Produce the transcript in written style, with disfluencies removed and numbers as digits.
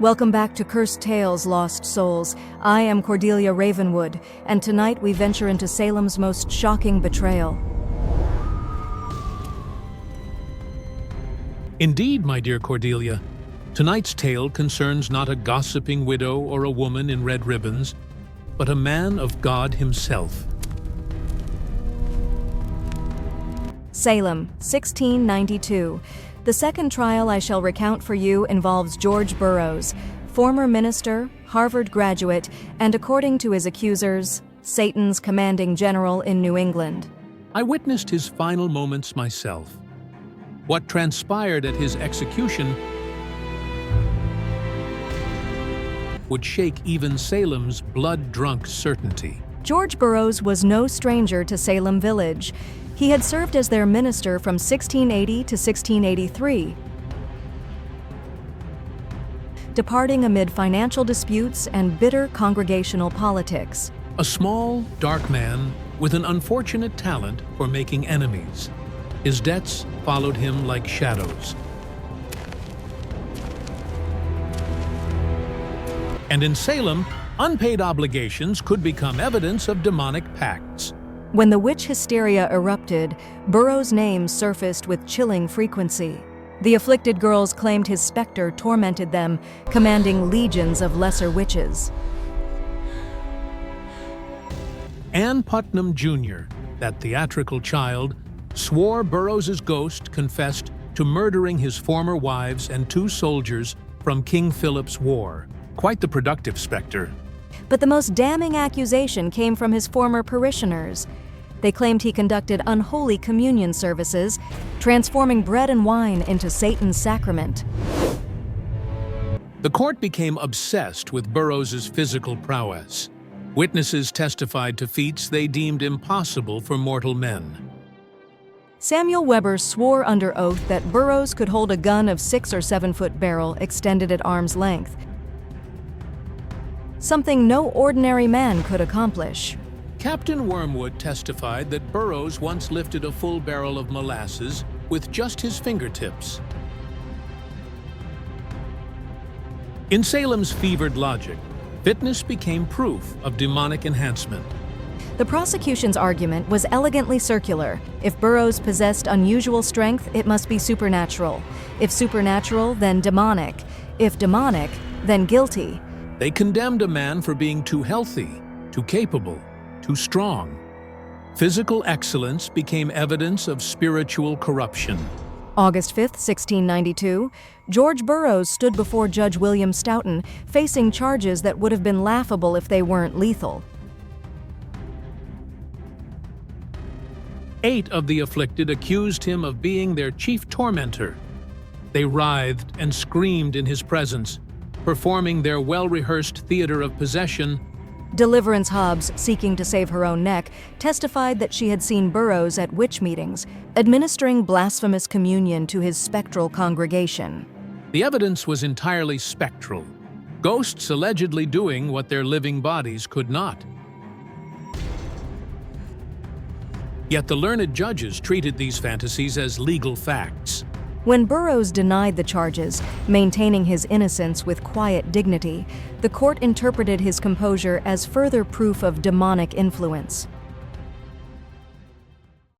Welcome back to Cursed Tales, Lost Souls. I am Cordelia Ravenwood, and tonight we venture into Salem's most shocking betrayal. Indeed, my dear Cordelia, tonight's tale concerns not a gossiping widow or a woman in red ribbons, but a man of God himself. Salem, 1692. The second trial I shall recount for you involves George Burroughs, former minister, Harvard graduate, and according to his accusers, Satan's commanding general in New England. I witnessed his final moments myself. What transpired at his execution would shake even Salem's blood-drunk certainty. George Burroughs was no stranger to Salem Village. He had served as their minister from 1680 to 1683, departing amid financial disputes and bitter congregational politics. A small, dark man with an unfortunate talent for making enemies. His debts followed him like shadows. And in Salem, unpaid obligations could become evidence of demonic pacts. When the witch hysteria erupted, Burroughs' name surfaced with chilling frequency. The afflicted girls claimed his specter tormented them, commanding legions of lesser witches. Ann Putnam Jr., that theatrical child, swore Burroughs' ghost confessed to murdering his former wives and 2 soldiers from King Philip's War. Quite the productive specter. But the most damning accusation came from his former parishioners. They claimed he conducted unholy communion services, transforming bread and wine into Satan's sacrament. The court became obsessed with Burroughs' physical prowess. Witnesses testified to feats they deemed impossible for mortal men. Samuel Weber swore under oath that Burroughs could hold a gun of 6 or 7 foot barrel extended at arm's length, something no ordinary man could accomplish. Captain Wormwood testified that Burroughs once lifted a full barrel of molasses with just his fingertips. In Salem's fevered logic, fitness became proof of demonic enhancement. The prosecution's argument was elegantly circular. If Burroughs possessed unusual strength, it must be supernatural. If supernatural, then demonic. If demonic, then guilty. They condemned a man for being too healthy, too capable, too strong. Physical excellence became evidence of spiritual corruption. August 5, 1692, George Burroughs stood before Judge William Stoughton, facing charges that would have been laughable if they weren't lethal. 8 of the afflicted accused him of being their chief tormentor. They writhed and screamed in his presence, performing their well-rehearsed theater of possession. Deliverance Hobbs, seeking to save her own neck, testified that she had seen Burroughs at witch meetings, administering blasphemous communion to his spectral congregation. The evidence was entirely spectral, ghosts allegedly doing what their living bodies could not. Yet the learned judges treated these fantasies as legal facts. When Burroughs denied the charges, maintaining his innocence with quiet dignity, the court interpreted his composure as further proof of demonic influence.